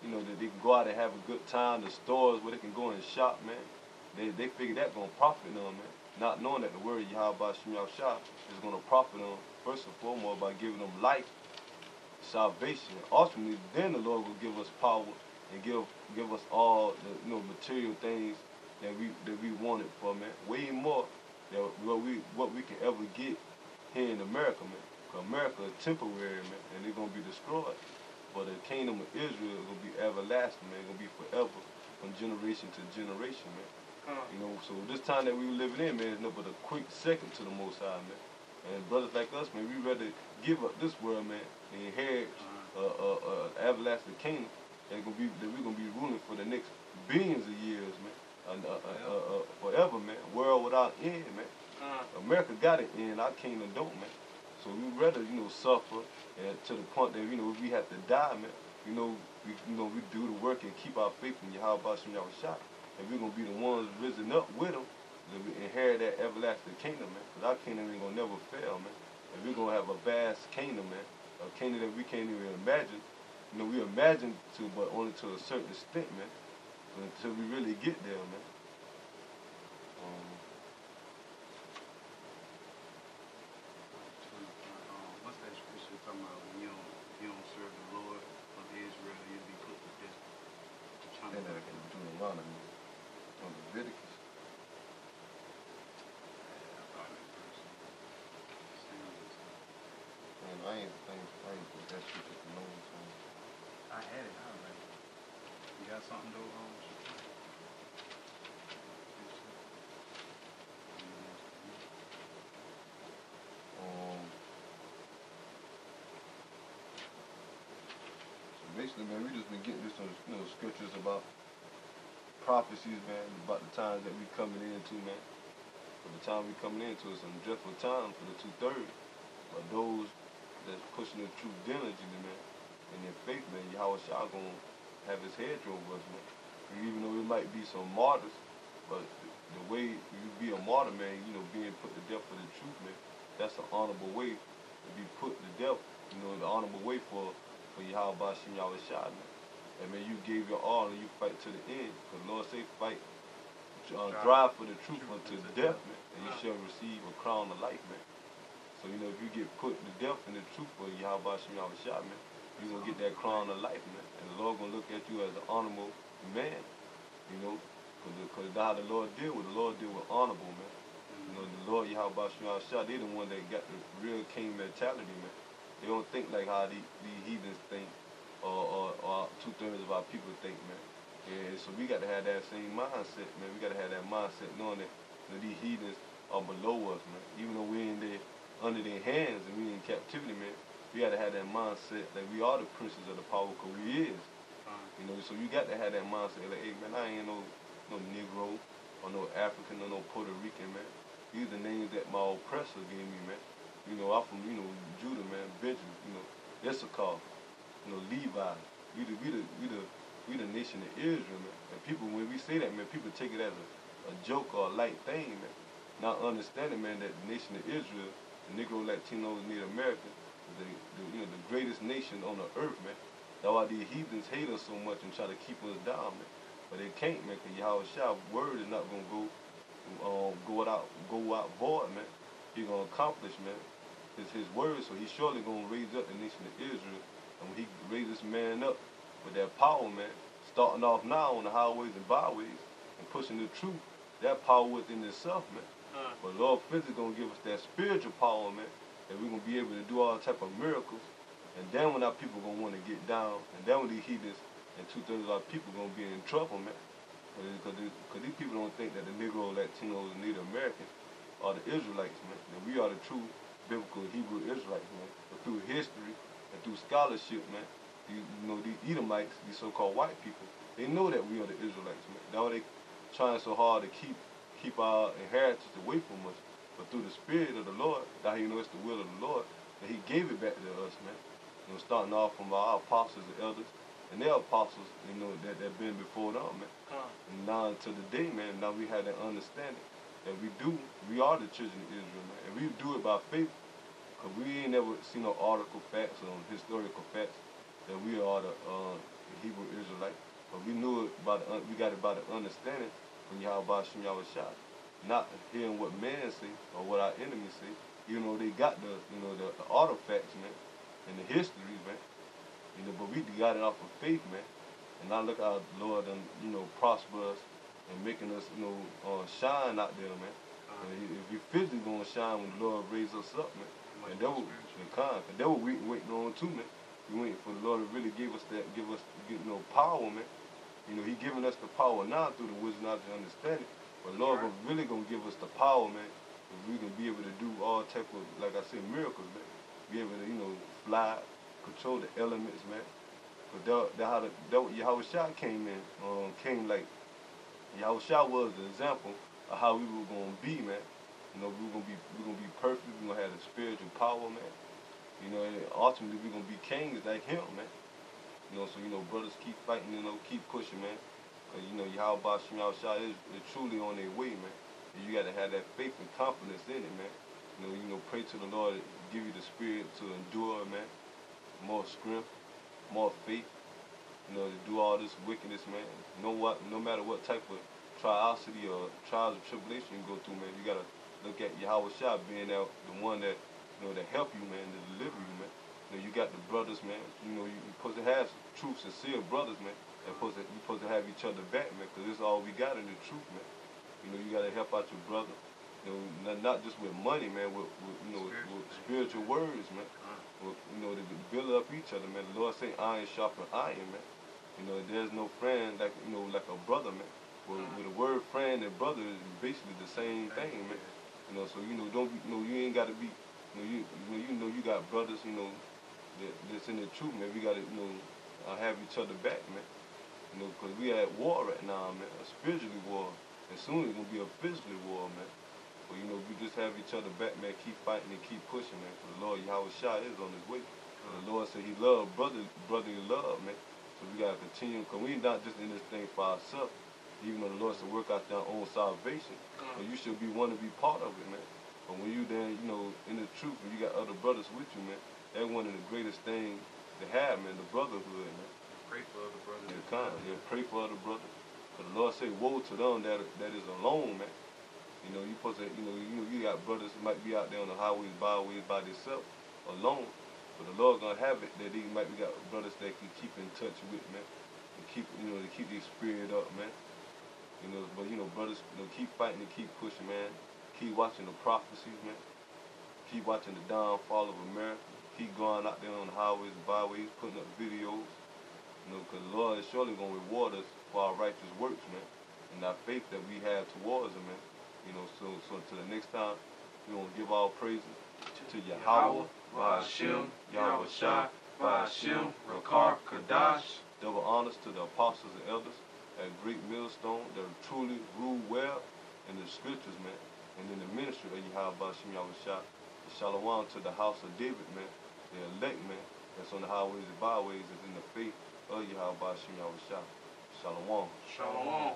that they can go out and have a good time, the stores where they can go and shop, man. They figure that's going to profit them, man. Not knowing that the word Yahweh Shem Yahshua is going to profit them, first and foremost, by giving them life, salvation. Ultimately, then the Lord will give us power and give us all the material things that we wanted for, man. Way more than what we can ever get here in America, man. Because America is temporary, man, and they're going to be destroyed. But the kingdom of Israel is going to be everlasting, man. It's going to be forever, from generation to generation, man. So this time that we living in, man, is nothing but a quick second to the Most High, man. And brothers like us, man, we rather give up this world, man, and inherit everlasting kingdom that we're gonna be ruling for the next billions of years, man, forever, man. World without end, man. America got it end, our kingdom don't, man. So we rather, suffer to the point that if we have to die, man. We do the work and keep our faith in Yahweh Shem Yahshua. And we're going to be the ones risen up with them to inherit that everlasting kingdom, man. Because our kingdom ain't going to never fail, man. And we're going to have a vast kingdom, man. A kingdom that we can't even imagine. We imagine to, but only to a certain extent, man. Until we really get there, man. What's that scripture talking about? When you don't serve the Lord of Israel, you'll be put to death. That can do a lot of me. On Leviticus. Man, I ain't put that shit at the moment, so. I had it, I was like, you got something though, So basically, man, we just been getting this scriptures about prophecies, man, about the times that we coming into, man. For the time we coming into, it's a dreadful time for the 2/3. But those that's pushing the truth diligently, man, and their faith, man, Yahweh Shah gonna have his head drove us, man. And even though it might be some martyrs, but the way you be a martyr, man, being put to death for the truth, man, that's an honorable way to be put to death. The honorable way for Yahweh Shem Yahweh Shah, man. And man, you gave your all and you fight to the end. Because the Lord say fight, drive for the truth unto death, man. And you shall receive a crown of life, man. So, if you get put to death in the truth for Yahweh Shem Yahweh Shah, man, you're going to get that crown of life, man. And the Lord going to look at you as an honorable man, because how the Lord deal with. The Lord deal with honorable, man. The Lord Yahweh Shem Yahweh Shah, they the one that got the real king mentality, man. They don't think like how these heathens think, or 2/3 of our people think, man. And so we got to have that same mindset, man. We got to have that mindset knowing that, these heathens are below us, man. Even though we in there under their hands and we in captivity, man, we got to have that mindset that we are the princes of the power because we is. So you got to have that mindset like, hey, man, I ain't no Negro or no African or no Puerto Rican, man. These are the names that my oppressor gave me, man. I'm from, Judah, man, Benjamin, Issachar, Levi. We the nation of Israel, man. And people, when we say that, man, people take it as a joke or a light thing, man. Not understanding, man, that the nation of Israel, the Negro, Latinos, Native Americans, the greatest nation on the earth, man. That's why these heathens hate us so much and try to keep us down, man. But they can't, man, because Yahweh word is not going to go out void, man. He's going to accomplish, man. It's his word, so he's surely going to raise up the nation of Israel. And when he raises this man up with that power, man, starting off now on the highways and byways and pushing the truth, that power within itself, man. But Lord physically going to give us that spiritual power, man, that we're going to be able to do all type of miracles. And then when our people going to want to get down, and then when these heathens and 2/3 of our people going to be in trouble, man. Because these people don't think that the Negro, Latinos, and Native Americans are the Israelites, man. That we are the true biblical Hebrew Israelites, man. But through history and through scholarship, man, these Edomites, these so-called white people, they know that we are the Israelites, man. That's why they trying so hard to keep our inheritance away from us. But through the Spirit of the Lord, that it's the will of the Lord, that He gave it back to us, man. Starting off from our apostles and elders and their apostles, that been before them, man. And now to the day, man, now we have that understanding that we are the children of Israel, man. And we do it by faith, because we ain't never seen no article facts or historical facts that we are the Hebrew Israelite. But we knew it we got it by the understanding from Yahweh Shem Yahweh Shai. Not hearing what man say or what our enemies say, even though they got the artifacts, man. And the histories, man. But we got it off of faith, man. And now look how the Lord done, prosper us and making us, shine out there, man. And if we physically gonna shine when the Lord raise us up, man. And that what we waiting on too, man. We waiting for the Lord to really give us power, man. He giving us the power now through the wisdom, knowledge, and understanding. But Lord really gonna give us the power, man. So we can be able to do all type of, like I said, miracles, man. Be able to, fly, control the elements, man. But that what Yahweh Shai came like, Yahweh Shai was the example of how we were gonna be, man. We're gonna be perfect. We're gonna have the spiritual power, man. And ultimately we're gonna be kings like Him, man. So brothers keep fighting, keep pushing, man. Cause Yahweh Shem Yahweh Shai is truly on their way, man. And you gotta have that faith and confidence in it, man. Pray to the Lord, give you the spirit to endure, man. More strength, more faith, to do all this wickedness, man. No matter what type of triosity or trials or tribulation you go through, man, you gotta look at Yahweh Shai being the one that, that help you, man, to deliver you, man. You got the brothers, man. You're supposed to have true, sincere brothers, man. You're supposed to have each other back, man, because this is all we got in the truth, man. You gotta help out your brother. Not just with money, man, with spiritual words, man. To build up each other, man. The Lord say iron sharpen iron, man. There's no friend like a brother, man. With the word friend and brother is basically the same thing, man. So you ain't gotta be you got brothers, that's in the truth, man. We gotta have each other back, man. Because we at war right now, man. A spiritually war. And soon it's gonna be a physically war, man. But we just have each other back, man. Keep fighting and keep pushing, man. For the Lord Yahweh Shai is on His way. And the Lord said He love brotherly love, man. So we gotta continue, because we not just in this thing for ourselves. Even though the Lord said work out their own salvation, but you should want to be part of it, man. But when you then, in the truth, and you got other brothers with you, man, that's one of the greatest things to have, man. The brotherhood, man. Pray for other brothers. Pray for other brothers. But the Lord say, woe to them that is alone, man. You supposed to, you got brothers that might be out there on the highways, byways by themselves, alone. But the Lord gonna have it that they might be got brothers that can keep in touch with, man. And keep, to keep their spirit up, man. But brothers, keep fighting and keep pushing, man. Keep watching the prophecies, man. Keep watching the downfall of America. keep going out there on the highways and byways, putting up videos. You know, because the Lord is surely going to reward us for our righteous works, man, and our faith that we have towards Him, man. You know, so until the next time, we want to give all praises to Yahweh, Ba'ashem, Yahweh Shai, Ba'ashem, Rakar, Kadash. Double honors to the apostles and elders at Great Millstone that truly rule well in the scriptures, man, and in the ministry of Yahweh Ba'ashem, Yahweh Shai. Shalom to the house of David, man, the elect, man, that's on the highways and byways, that's in the faith of Yahweh Ba'ashem, Yahweh Shai. Shalom. Shalom.